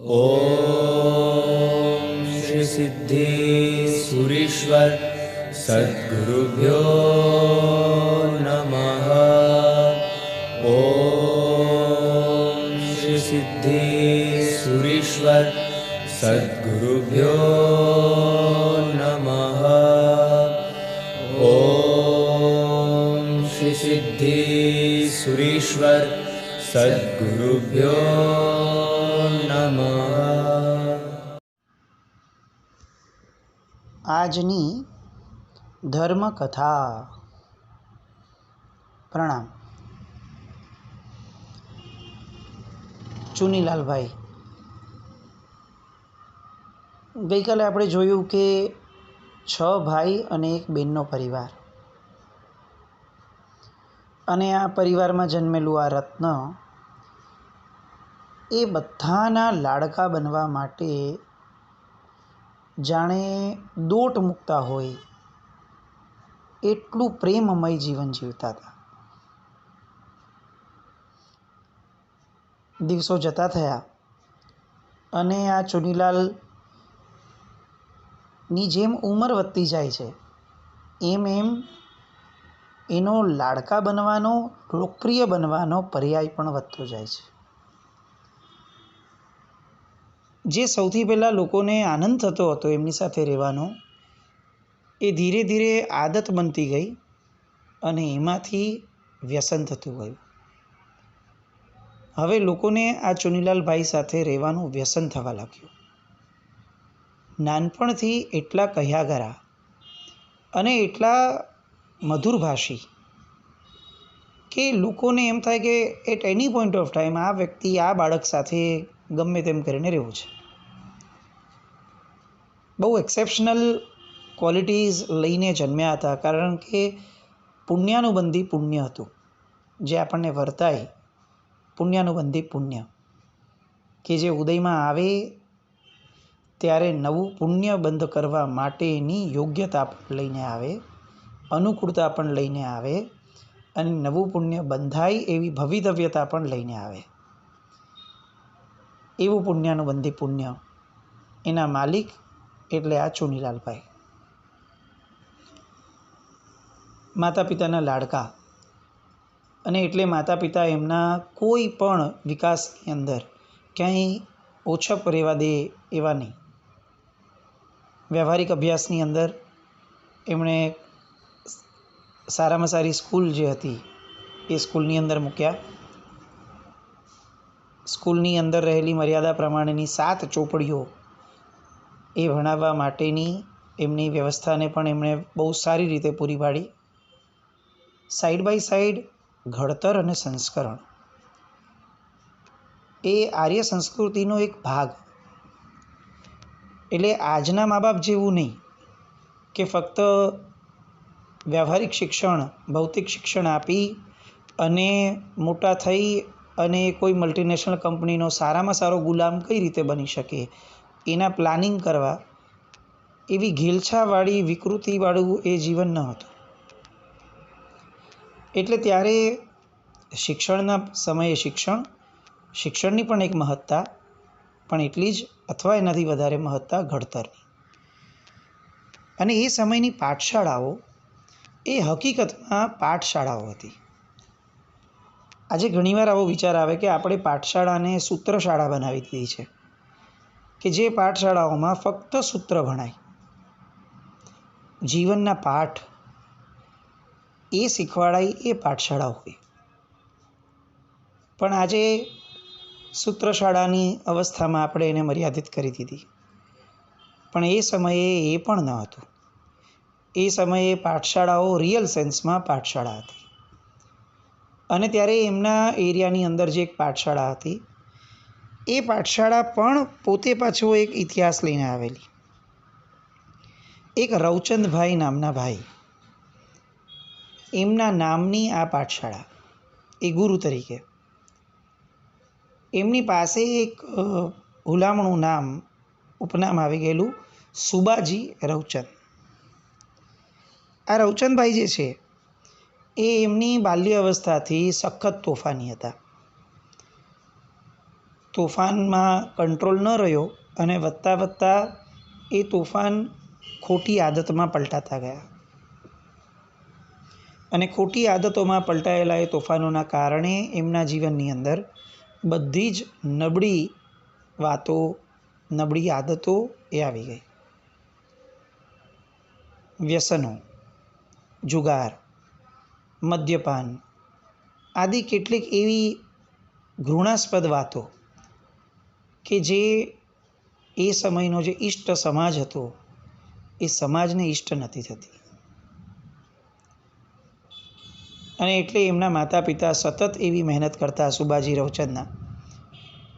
ओम श्री सिद्धेश्वरीश्वर सद्गुरुभ्यो नमः। ओम श्री सिद्धेश्वरीश्वर सद्गुरुभ्यो नमः। ओम श्री सिद्धेश्वरीश्वर सद्गुरुभ्यो नमः। આજની ધર્મકથા. પ્રણામ. ચુનીલાલભાઈ, ગઈકાલે આપણે જોયું કે 6 ભાઈ અને એક બહેનનો પરિવાર, અને આ પરિવારમાં જન્મેલું આ રત્ન એ બધાના લાડકા બનવા માટે જાણે દોટ મૂકતા હોય એટલું પ્રેમમય જીવન જીવતા હતા. દિવસો જતા થયા અને આ ચુનીલાલની જેમ ઉંમર વધતી જાય છે એમ એમ એનો લાડકા બનવાનો, લોકપ્રિય બનવાનો પર્યાય પણ વધતો જાય છે. જે સૌથી પહેલાં લોકોને આનંદ થતો હતો એમની સાથે રહેવાનો, એ ધીરે ધીરે આદત બનતી ગઈ અને એમાંથી વ્યસન થતું ગયું. હવે લોકોને આ ચુનીલાલભાઈ સાથે રહેવાનું વ્યસન થવા લાગ્યું. નાનપણથી એટલા કહ્યાગરા અને એટલા મધુરભાષી કે લોકોને એમ થાય કે at any point of time આ વ્યક્તિ, આ બાળક સાથે ગમે તેમ કરીને રહેવું છે. બહુ એક્સેપ્શનલ ક્વોલિટીઝ લઈને જન્મ્યા હતા, કારણ કે પુણ્યાનુબંધી પુણ્ય હતું જે આપણને વર્તાય. પુણ્યાનુબંધી પુણ્ય કે જે ઉદયમાં આવે ત્યારે નવું પુણ્ય બંધ કરવા માટેની યોગ્યતા પણ લઈને આવે, અનુકૂળતા પણ લઈને આવે, અને નવું પુણ્ય બંધાય એવી ભવિતવ્યતા પણ લઈને આવે. એવું પુણ્યાનુબંધી પુણ્ય એના માલિક એટલે આ ચુનીલાલભાઈ. માતા પિતાના લાડકા, અને એટલે માતા પિતા એમના કોઈ પણ વિકાસની અંદર ક્યાંય ઓછપ રહેવા દે એવા નહીં. વ્યવહારિક અભ્યાસની અંદર એમણે સારામાં સારી સ્કૂલ જે હતી એ સ્કૂલની અંદર મૂક્યા. સ્કૂલની અંદર રહેલી મર્યાદા પ્રમાણેની 7 ચોપડીઓ એ ભણાવવા માટેની એમની વ્યવસ્થાને પણ એમણે બહુ સારી રીતે પૂરી પાડી. સાઈડ બાય સાઈડ ઘડતર અને સંસ્કરણ એ આર્ય સંસ્કૃતિનો એક ભાગ. એટલે આજના મા બાપ જેવું નહીં કે ફક્ત વ્યવહારિક શિક્ષણ, ભૌતિક શિક્ષણ આપી અને મોટા થઈ અને કોઈ મલ્ટીનેશનલ કંપનીનો સારામાં સારો ગુલામ કઈ રીતે બની શકે એના પ્લાનિંગ કરવા, એવી ઘેલછાવાળી, વિકૃતિવાળું એ જીવન ન હતું. એટલે ત્યારે શિક્ષણના સમયે શિક્ષણની પણ એક મહત્તા, પણ એટલી જ અથવા એનાથી વધારે મહત્તા ઘડતરની. અને એ સમયની પાઠશાળાઓ એ હકીકતમાં પાઠશાળાઓ હતી. આજે ઘણીવાર આવો વિચાર આવે કે આપણે પાઠશાળાને સૂત્રશાળા બનાવી દીધી છે, કે જે પાઠશાળાઓમાં ફક્ત સૂત્ર ભણાય, જીવનના પાઠ એ શીખવાડાય એ પાઠશાળાઓ હોય. પણ આજે સૂત્રશાળાની અવસ્થામાં આપણે એને મર્યાદિત કરી દીધી. પણ એ સમયે એ પણ ન હતું. એ સમયે પાઠશાળાઓ રિયલ સેન્સમાં પાઠશાળા હતી. અને ત્યારે એમના એરિયાની અંદર જે એક પાઠશાળા હતી, એ પાઠશાળા પણ પોતે પાછો એક ઇતિહાસ લઈને આવેલી. એક રવચંદભાઈ નામના ભાઈ, એમના નામની આ પાઠશાળા, એ ગુરુ તરીકે. એમની પાસે એક હુલામણું નામ, ઉપનામ આવી ગયેલું, સુબાજી રવચંદ. આ રવચંદભાઈ જે છે એ એમની બાલ્ય અવસ્થાથી સખત તોફાની હતા. તોફાનમાં કંટ્રોલ ન રહ્યો અને વધતા વધતા એ તોફાન ખોટી આદતમાં પલટાતા ગયા. અને ખોટી આદતોમાં પલટાયેલા એ તોફાનોના કારણે એમના જીવનની અંદર બધી જ નબળી વાતો, નબળી આદતો એ આવી ગઈ. વ્યસનો, જુગાર, મદ્યપાન આદિ કેટલીક એવી ઘૃણાસ્પદ વાતો કે જે એ સમયનો જે ઇષ્ટ સમાજ હતો એ સમાજને ઇષ્ટ નથી થતી. અને એટલે એમના માતા પિતા સતત એવી મહેનત કરતા સુબાજી રવચંદના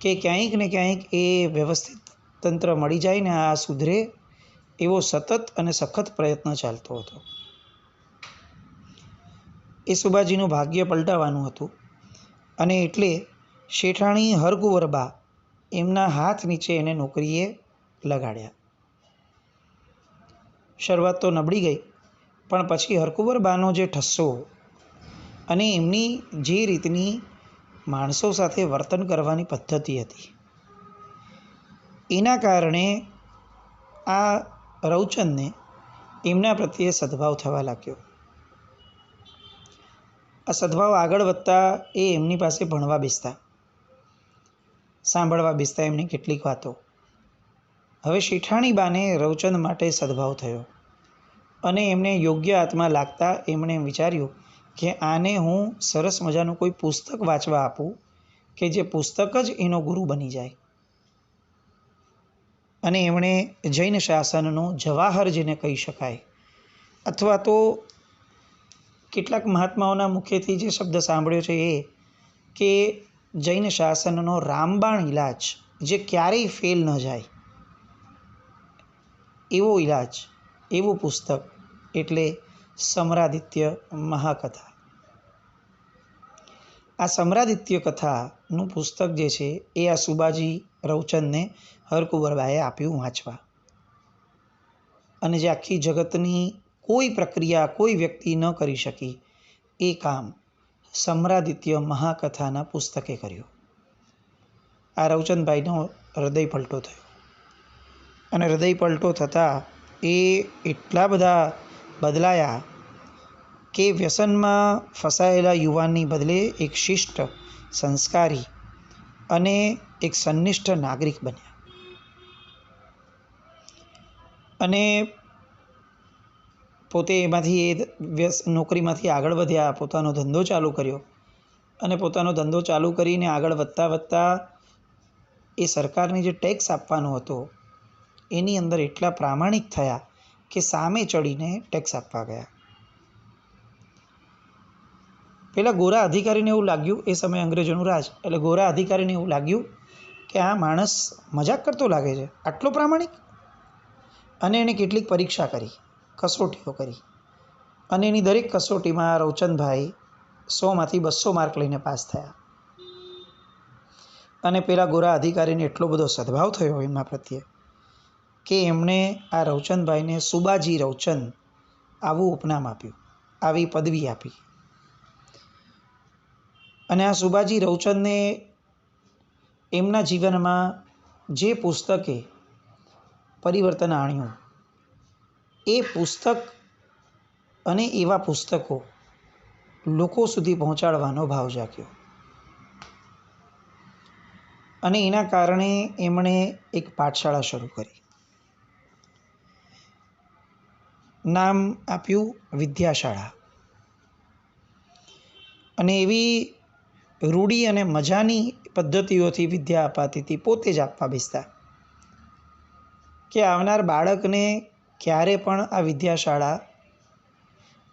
કે ક્યાંક ને ક્યાંક એ વ્યવસ્થિત તંત્ર મળી જાય ને આ સુધરે એવો સતત અને સખત પ્રયત્ન ચાલતો હતો. એ સુબાજીનું ભાગ્ય પલટાવવાનું હતું અને એટલે શેઠાણી હરકુંવરબા એમના હાથ નીચે એને નોકરીએ લગાડ્યા. શરૂઆત તો નબળી ગઈ, પણ પછી હરકુંવરબાનો જે ઠસ્સો અને એમની જે રીતની માણસો સાથે વર્તન કરવાની પદ્ધતિ હતી એના કારણે આ રવચંદને એમના પ્રત્યે સદભાવ થવા લાગ્યો. આ સદભાવ આગળ વધતા એ એમની પાસે ભણવા બેસતા, સાંભળવા બેસતા એમની કેટલીક વાતો. હવે શેઠાણી બાને રવચંદ માટે સદભાવ થયો અને એમને યોગ્ય હાથમાં લાગતા એમણે વિચાર્યું કે આને હું સરસ મજાનું કોઈ પુસ્તક વાંચવા આપું કે જે પુસ્તક જ એનો ગુરુ બની જાય. અને એમણે જૈન શાસનનો જવાહર જેને કહી શકાય અથવા તો કેટલાક મહાત્માઓના મુખેથી જે શબ્દ સાંભળ્યો છે એ કે જૈન શાસનનો રામબાણ ઇલાજ જે ક્યારેય ફેલ ન જાય એવો ઇલાજ, એવું પુસ્તક એટલે સમરાદિત્ય મહાકથા. આ સમરાદિત્ય કથાનું પુસ્તક જે છે એ આ સુબાજી રવચંદને હરકુંવરબાએ આપ્યું વાંચવા. અને જે આખી જગતની કોઈ પ્રક્રિયા, કોઈ વ્યક્તિ ન કરી શકી એ કામ સમરાદિત્ય મહાકથાના પુસ્તકે કર્યું. આ રવચંદભાઈનો હૃદય પલટો થયો અને હૃદય પલટો થતાં એ એટલા બધા બદલાયા કે વ્યસનમાં ફસાયેલા યુવાનની બદલે એક શિષ્ટ, સંસ્કારી અને એક સંનિષ્ઠ નાગરિક બન્યા. અને પોતે એમાંથી એ નોકરીમાંથી આગળ વધ્યા, પોતાનો ધંધો ચાલુ કર્યો અને પોતાનો ધંધો ચાલુ કરીને આગળ વધતા વધતા એ સરકારને જે ટેક્સ આપવાનો હતો એની અંદર એટલા પ્રામાણિક થયા કે સામે ચડીને ટેક્સ આપવા ગયા. પેલા ગોરા અધિકારીને એવું લાગ્યું, એ સમયે અંગ્રેજોનું રાજ, એટલે ગોરા અધિકારીને એવું લાગ્યું કે આ માણસ મજાક કરતો લાગે છે, આટલો પ્રામાણિક. અને એણે કેટલીક પરીક્ષા કરી, કસોટીઓ કરી અને એની દરેક કસોટીમાં રવચંદભાઈ 100માંથી 200 માર્ક લઈને પાસ થયા. અને પેલા ગોરા અધિકારીને એટલો બધો સદભાવ થયો એમના પ્રત્યે કે એમણે આ રવચંદભાઈને સુબાજી રવચંદ આવું ઉપનામ આપ્યું, આવી પદવી આપી. અને આ સુબાજી રવચંદને એમના જીવનમાં જે પુસ્તકે પરિવર્તન આણ્યું એ પુસ્તક અને એવા પુસ્તકો લોકો સુધી પહોંચાડવાનો ભાવ જાગ્યો. અને એના કારણે એમણે એક પાઠશાળા શરૂ કરી, નામ આપ્યું વિદ્યાશાળા. અને એવી રૂઢી અને મજાની પદ્ધતિઓથી વિદ્યા અપાતી હતી, પોતે જ આપવા બેસતા કે આવનાર બાળકને ક્યારે પણ આ વિદ્યાશાળા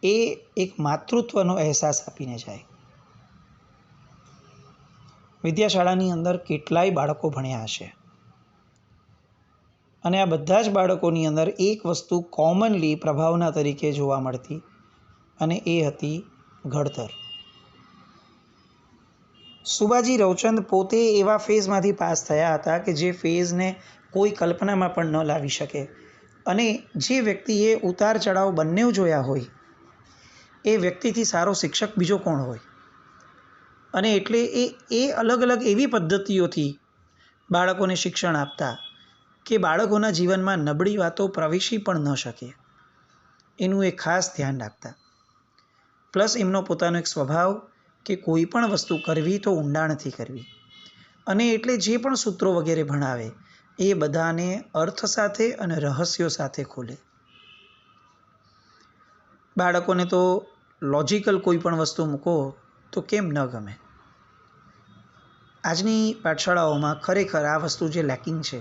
એ એક માતૃત્વનો અહેસાસ આપીને જાય. વિદ્યાશાળાની અંદર કેટલાય બાળકો ભણ્યા હશે અને આ બધા જ બાળકોની અંદર એક વસ્તુ કોમનલી પ્રભાવના તરીકે જોવા મળતી અને એ હતી ઘડતર. સુબાજી રવચંદ પોતે એવા ફેઝમાંથી પાસ થયા હતા કે જે ફેઝને કોઈ કલ્પનામાં પણ ન લાવી શકે. અને જે વ્યક્તિએ ઉતાર ચઢાવ બંને જોયા હોય એ વ્યક્તિથી સારો શિક્ષક બીજો કોણ હોય. અને એટલે એ અલગ અલગ એવી પદ્ધતિઓથી બાળકોને શિક્ષણ આપતા કે બાળકોના જીવનમાં નબળી વાતો પ્રવેશી પણ ન શકે એનું એ ખાસ ધ્યાન રાખતા. પ્લસ એમનો પોતાનો એક સ્વભાવ કે કોઈ પણ વસ્તુ કરવી તો ઊંડાણથી કરવી, અને એટલે જે પણ સૂત્રો વગેરે ભણાવે એ બધાને અર્થ સાથે અને રહસ્યો સાથે ખોલે. બાળકોને તો લોજિકલ કોઈ પણ વસ્તુ મૂકો તો કેમ ન ગમે. આજની પાઠશાળાઓમાં ખરેખર આ વસ્તુ જે લેકિંગ છે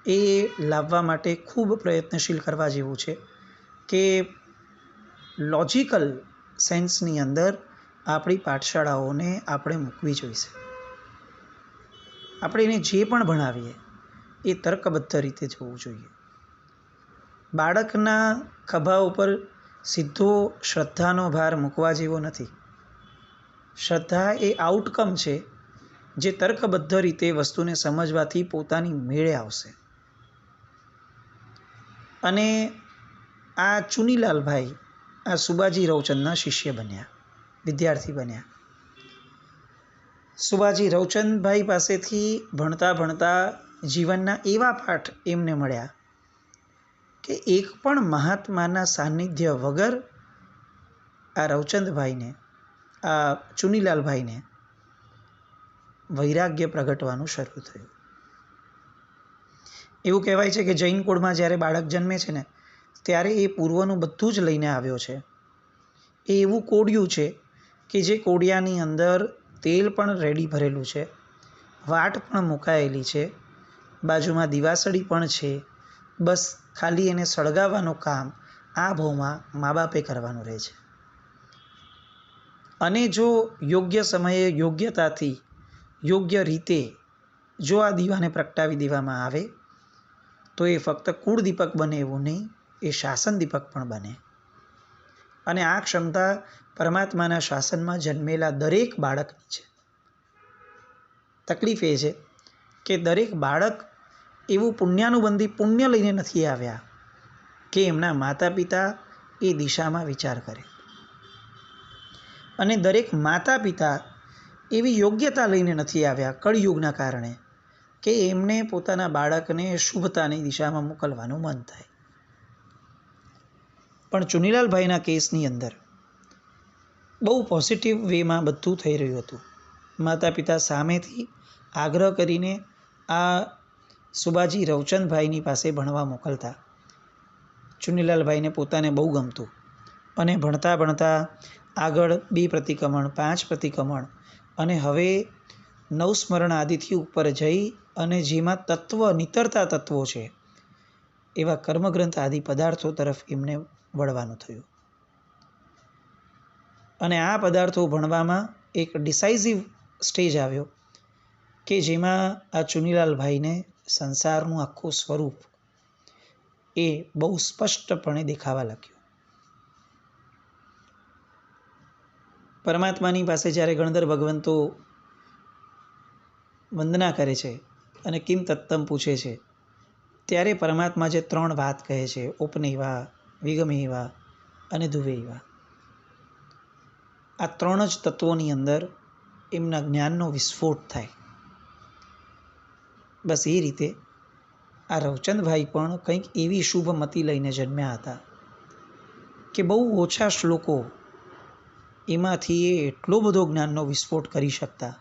એ લાવવા માટે ખૂબ પ્રયત્નશીલ કરવા જેવું છે કે લોજિકલ સેન્સની અંદર આપણી પાઠશાળાઓને આપણે મૂકવી જોઈશે. આપણે એને જે પણ ભણાવીએ એ તર્કબદ્ધ રીતે જવું જોઈએ. બાળકના ખભા ઉપર સીધો શ્રદ્ધાનો ભાર મૂકવા જેવો નથી. શ્રદ્ધા એ આઉટકમ છે જે તર્કબદ્ધ રીતે વસ્તુને સમજવાથી પોતાની મેળે આવશે. અને આ ચુનીલાલભાઈ આ સુબાજી રવચંદના શિષ્ય બન્યા, વિદ્યાર્થી બન્યા. સુબાજી રવચંદભાઈ પાસેથી ભણતા ભણતા જીવનના એવા પાઠ એમને મળ્યા કે એક પણ મહાત્માના સાનિધ્ય વગર આ રવચંદભાઈને, આ ચુનીલાલભાઈને વૈરાગ્ય પ્રગટવાનું શરૂ થયું. એવું કહેવાય છે કે જૈન કુળમાં જ્યારે બાળક જન્મે છે ને ત્યારે એ પૂર્વનું બધું જ લઈને આવ્યો છે. એ એવું કોડિયું છે કે જે કોડિયાની અંદર તેલ પણ રેડી ભરેલું છે, વાટ પણ મુકાયેલી છે, બાજુમાં દિવાસળી પણ છે. બસ ખાલી એને સળગાવવાનું કામ આ ભાવમાં મા બાપે કરવાનું રહે છે. અને જો યોગ્ય સમયે યોગ્યતાથી યોગ્ય રીતે જો આ દીવાને પ્રગટાવી દેવામાં આવે તો એ ફક્ત કુળ દીપક બને એવું નહીં, એ શાસન દીપક પણ બને. અને આ ક્ષમતા પરમાત્માના શાસનમાં જન્મેલા દરેક બાળકની છે. તકલીફ એ છે કે દરેક બાળક એવું પુણ્યાનુબંધી પુણ્ય લઈને નથી આવ્યા કે એમના માતા પિતા એ દિશામાં વિચાર કરે, અને દરેક માતા પિતા એવી યોગ્યતા લઈને નથી આવ્યા કળયુગના કારણે કે એમને પોતાના બાળકને શુભતાની દિશામાં મોકલવાનું મન થાય. પણ ચુનીલાલભાઈના કેસની અંદર બહુ પોઝિટિવ વેમાં બધું થઈ રહ્યું હતું. માતા પિતા સામેથી આગ્રહ કરીને આ સુબાજી રવચંદભાઈની પાસે ભણવા મોકલતા. ચુનીલાલભાઈને પોતાને બહુ ગમતું, અને ભણતા ભણતા આગળ 2 પ્રતિક્રમણ, 5 પ્રતિક્રમણ, અને હવે 9 સ્મરણ આદિથી ઉપર જઈ અને જેમાં તત્વ નિતરતા તત્વો છે એવા કર્મગ્રંથ આદિ પદાર્થો તરફ એમને વળવાનું થયું. અને આ પદાર્થો ભણવામાં એક ડિસાઇઝિવ સ્ટેજ આવ્યો કે જેમાં આ ચુનીલાલભાઈને સંસારનું આખું સ્વરૂપ એ બહુ સ્પષ્ટપણે દેખાવા લાગ્યું. પરમાત્માની પાસે જ્યારે ગણધર ભગવંતો વંદના કરે છે અને કિમ તત્તમ પૂછે છે ત્યારે પરમાત્મા જે 3 વાત કહે છે, ઉપનૈવા, વિગમેવા અને ધુવેવા, આ 3 જ તત્વોની અંદર એમના જ્ઞાનનો વિસ્ફોટ થાય. બસ એ રીતે આ રવચંદભાઈ પણ કંઈક એવી શુભ મતિ લઈને જન્મ્યા હતા કે બહુ ઓછા શ્લોકો એમાંથી એ એટલો બધો જ્ઞાનનો વિસ્ફોટ કરી શકતા.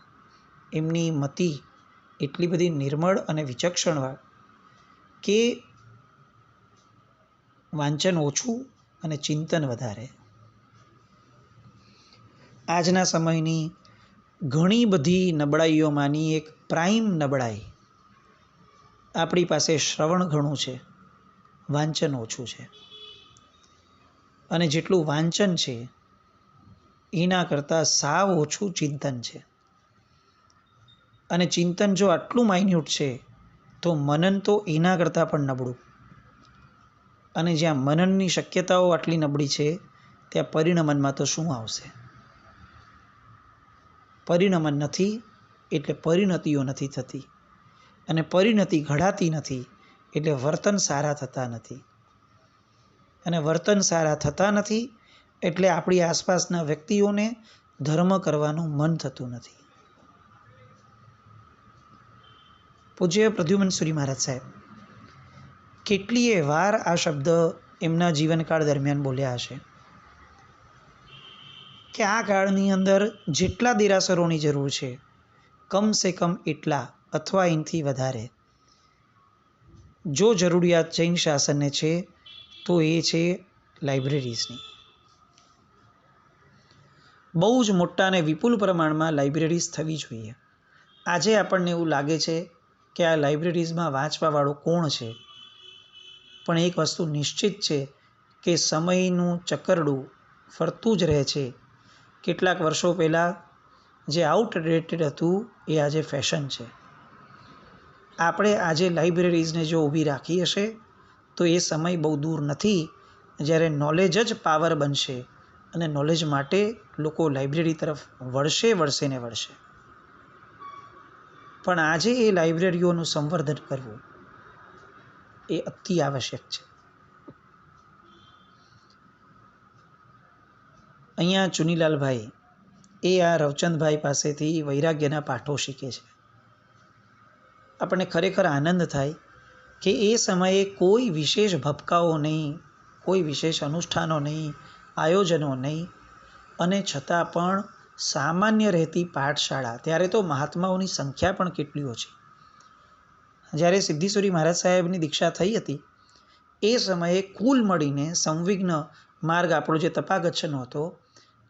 એમની મતિ એટલી બધી નિર્મળ અને વિચક્ષણ કે વાંચન ઓછું અને ચિંતન વધારે. આજના સમયની ઘણી બધી નબળાઈઓમાંની એક પ્રાઇમ નબળાઈ આપણી પાસે શ્રવણ ઘણું છે, વાંચન ઓછું છે. અને જેટલું વાંચન છે એના કરતાં સાવ ઓછું ચિંતન છે. અને ચિંતન જો આટલું માઇન્યુટ છે તો મનન તો એના કરતાં પણ નબળું. અને જ્યાં મનનની શક્યતાઓ આટલી નબળી છે ત્યાં પરિણમનમાં તો શું આવશે? પરિણમન નથી એટલે પરિણતિઓ નથી થતી, અને પરિણતિ ઘડાતી નથી એટલે વર્તન સારા થતા નથી, અને વર્તન સારા થતા નથી એટલે આપણી આસપાસના વ્યક્તિઓને ધર્મ કરવાનું મન થતું નથી. પૂજ્ય પ્રદ્યુમન સુરી મહારાજ સાહેબ કેટલીય વાર આ શબ્દ એમના જીવનકાળ દરમિયાન બોલ્યા હશે કે આ કાળની અંદર જેટલા દેરાસરોની જરૂર છે કમ સે કમ એટલા અથવા એનાથી વધારે જો જરૂરિયાત જૈન શાસનને છે તો એ છે લાઇબ્રેરીઝની. બહુ જ મોટા અને વિપુલ પ્રમાણમાં લાઇબ્રેરીઝ થવી જોઈએ. આજે આપણને એવું લાગે છે કે આ લાઇબ્રેરીઝમાં વાંચવાવાળો કોણ છે, પણ એક વસ્તુ નિશ્ચિત છે કે સમયનું ચક્કરડું ફરતું જ રહે છે. કેટલાક વર્ષો પહેલાં જે આઉટડેટેડ હતું એ આજે ફેશન છે. આપણે આજે લાઇબ્રેરીઝને જો ઊભી રાખી હશે તો એ સમય બહુ દૂર નથી જ્યારે નોલેજ જ પાવર બનશે અને નોલેજ માટે લોકો લાઇબ્રેરી તરફ વળશે ને વળશે. પણ આજે એ લાઇબ્રેરીઓનું સંવર્ધન કરવું એ અતિ આવશ્યક છે. અહીંયા ચુનીલાલભાઈ એ આ રવચંદભાઈ પાસેથી વૈરાગ્યના પાઠો શીખે છે. આપણને ખરેખર આનંદ થાય કે એ સમયે કોઈ વિશેષ ભપકાઓ નહીં, કોઈ વિશેષ અનુષ્ઠાનો નહીં, આયોજનો નહીં, અને છતાં પણ સામાન્ય રહેતી પાઠશાળા. ત્યારે તો મહાત્માઓની સંખ્યા પણ કેટલી ઓછી. જ્યારે સિદ્ધેશ્વરી મહારાજ સાહેબની દીક્ષા થઈ હતી એ સમયે કુલ મળીને સંવિઘ્ન માર્ગ આપણો જે તપાગચ્છનો હતો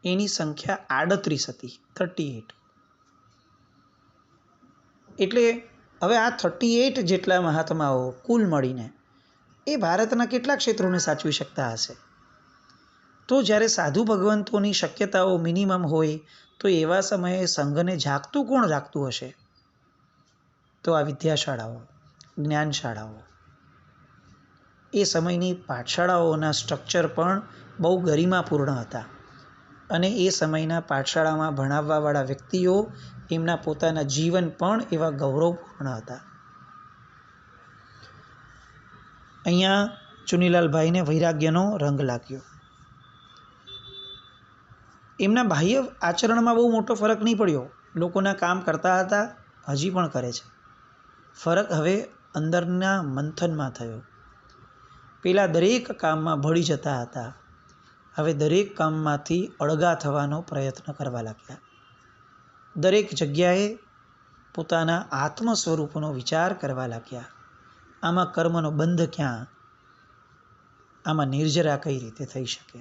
એની સંખ્યા 38 હતી, 38. એટલે હવે આ 38 જેટલા મહાત્માઓ કુલ મળીને એ ભારતના કેટલા ક્ષેત્રોને સાચવી શકતા હશે? તો જ્યારે સાધુ ભગવંતોની શક્યતાઓ મિનિમમ હોય તો એવા સમયે સંઘને જાગતું કોણ રાખતું હશે? તો આ વિદ્યાશાળાઓ, જ્ઞાનશાળાઓ. એ સમયની પાઠશાળાઓના સ્ટ્રક્ચર પણ બહુ ગરિમાપૂર્ણ હતા અને એ સમયના પાઠશાળામાં ભણાવવાવાળા વ્યક્તિઓ એમના પોતાના જીવન પણ એવા ગૌરવપૂર્ણ હતા. અહીંયા ચુનીલાલભાઈને વૈરાગ્યનો રંગ લાગ્યો. એમના બાહ્ય આચરણમાં બહુ મોટો ફરક નહીં પડ્યો. લોકોના કામ કરતા હતા, હજી પણ કરે છે. ફરક હવે અંદરના મંથનમાં થયો. પેલા દરેક કામમાં ભળી જતા હતા, હવે દરેક કામમાંથી અળગા થવાનો પ્રયત્ન કરવા લાગ્યા. દરેક જગ્યાએ પોતાના આત્મ સ્વરૂપનો વિચાર કરવા લાગ્યા. આમાં કર્મનો બંધ ક્યાં? આમાં નિર્જરા કઈ રીતે થઈ શકે?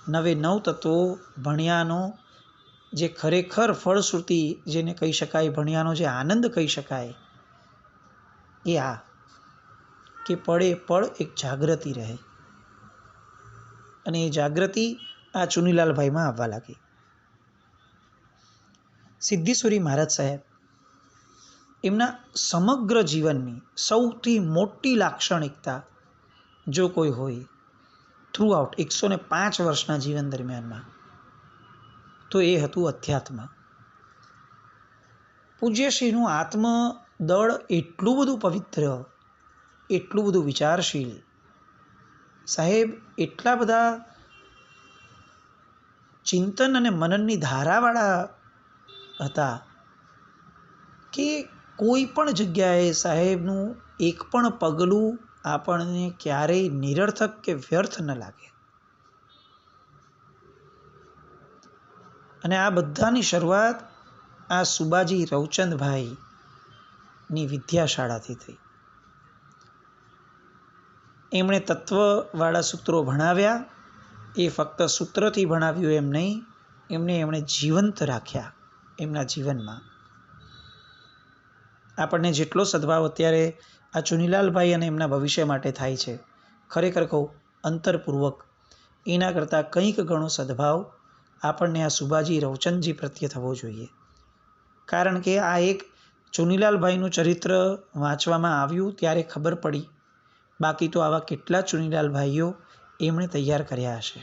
નવે નવ તત્વો ભણ્યાનો જે ખરેખર ફળશ્રુતિ જેને કહી શકાય, ભણ્યાનો જે આનંદ કહી શકાય, એ આ કે પળે પળ એક જાગૃતિ રહે. અને એ જાગૃતિ આ ચુનીલાલભાઈમાં આવવા લાગી. સિદ્ધેશ્વરી મહારાજ સાહેબ એમના સમગ્ર જીવનની સૌથી મોટી લાક્ષણિકતા જો કોઈ હોય થ્રુ આઉટ 105 વર્ષના જીવન દરમિયાનમાં તો એ હતું અધ્યાત્મ. પૂજ્યશ્રીનું આત્મદળ એટલું બધું પવિત્ર, એટલું બધું વિચારશીલ, સાહેબ એટલા બધા ચિંતન અને મનનની ધારાવાળા હતા કે કોઈ પણ જગ્યાએ સાહેબનું એક પણ પગલું આપણને ક્યારેય નિરર્થક કે વ્યર્થ ન લાગે. અને આ બધાની શરૂઆત આ સુબાજી રવચંદભાઈની વિદ્યાશાળાથી થઈ. એમણે તત્વવાળા સૂત્રો ભણાવ્યા. એ ફક્ત સૂત્રથી ભણાવ્યું એમ નહીં, એમણે જીવંત રાખ્યા એમના જીવનમાં. આપણને જેટલો સદભાવ અત્યારે આ ચુનીલાલભાઈ અને એમના ભવિષ્ય માટે થાય છે, ખરેખર કહું અંતરપૂર્વક એના કરતાં કંઈક ઘણો સદભાવ આપણને આ સુબાજી રવચંદજી પ્રત્યે થવો જોઈએ. કારણ કે આ એક ચુનીલાલભાઈનું ચરિત્ર વાંચવામાં આવ્યું ત્યારે ખબર પડી. બાકી તો આવા કેટલા ચુનીલાલભાઈઓ એમણે તૈયાર કર્યા હશે.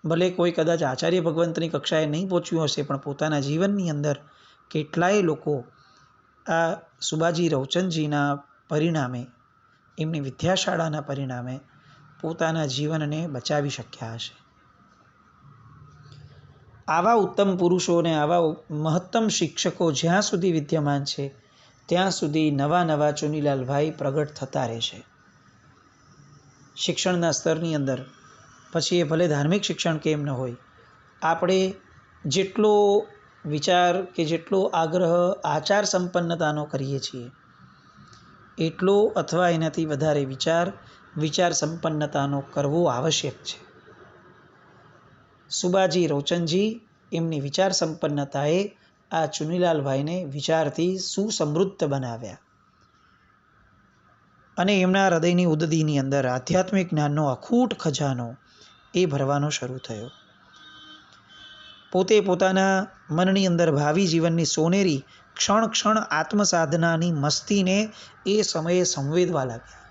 ભલે કોઈ કદાચ આચાર્ય ભગવંતની કક્ષાએ નહીં પહોંચ્યું હશે, પણ પોતાના જીવનની અંદર કેટલાય લોકો આ સુબાજી રવચંદજીના પરિણામે, એમની વિદ્યાશાળાના પરિણામે પોતાના જીવનને બચાવી શક્યા હશે. આવા ઉત્તમ પુરુષો અને આવા મહત્તમ શિક્ષકો જ્યાં સુધી વિદ્યમાન છે ત્યાં સુધી નવા નવા ચુનીલાલભાઈ પ્રગટ થતા રહેશે. શિક્ષણના સ્તરની અંદર પછી એ ભલે ધાર્મિક શિક્ષણ કેમ ન હોય, આપણે જેટલો વિચાર કે જેટલો આગ્રહ આચાર સંપન્નતાનો કરીએ છીએ એટલો અથવા એનાથી વધારે વિચાર સંપન્નતાનો કરવો આવશ્યક છે. સુબાજી રોચનજી એમની વિચાર સંપન્નતાએ આ ચુનીલાલભાઈને વિચારથી સુસમૃદ્ધ બનાવ્યા અને એમના હૃદયની ઉદદીની અંદર આધ્યાત્મિક જ્ઞાનનો અખૂટ ખજાનો એ ભરવાનો શરૂ થયો. પોતે પોતાના મનની અંદર ભાવિ જીવનની સોનેરી ક્ષણ ક્ષણ આત્મસાધનાની મસ્તીને એ સમયે સંવેદવા લાગ્યા.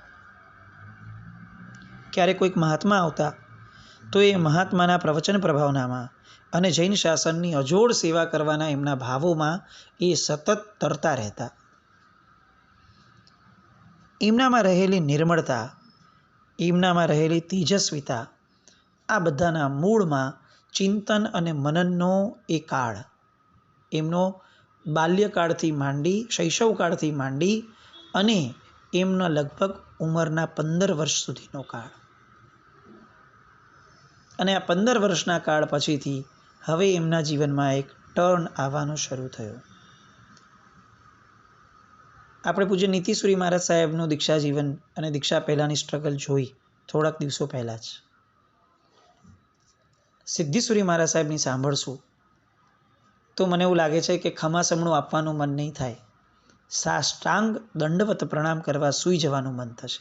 ક્યારેક કોઈક મહાત્મા આવતા તો એ મહાત્માના પ્રવચન પ્રભાવનામાં અને જૈન શાસનની અજોડ સેવા કરવાના એમના ભાવોમાં એ સતત તરતા રહેતા. એમનામાં રહેલી નિર્મળતા, એમનામાં રહેલી તેજસ્વીતા, આ બધાના મૂળમાં ચિંતન અને મનનનો એ કાળ, એમનો બાલ્યકાળથી માંડી શૈશવકાળથી માંડી અને એમના લગભગ ઉંમરના 15 વર્ષ સુધીનો કાળ. અને આ 15 વર્ષના કાળ પછીથી હવે એમના જીવનમાં એક ટર્ન આવવાનો શરૂ થયો. આપણે પૂજ્ય નીતિસુરી મહારાજ સાહેબનું દીક્ષા જીવન અને દીક્ષા પહેલાંની સ્ટ્રગલ જોઈ થોડાક દિવસો પહેલાં જ. સિદ્ધિસુરી મહારાજ સાહેબની સાંભળશું તો મને એવું લાગે છે કે ખમાસમણું આપવાનું મન નહીં થાય, સાષ્ટાંગ દંડવત પ્રણામ કરવા સૂઈ જવાનું મન થશે.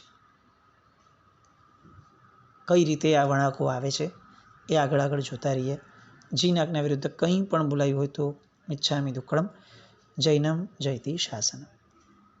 કઈ રીતે આ વણાકો આવે છે એ આગળ જોતા રહીએ. જીન આજ્ઞા વિરુદ્ધ કંઈ પણ બોલાયું હોય તો મિચ્છામિ દુક્કડમ. જૈનમ જયતિ શાસનમ.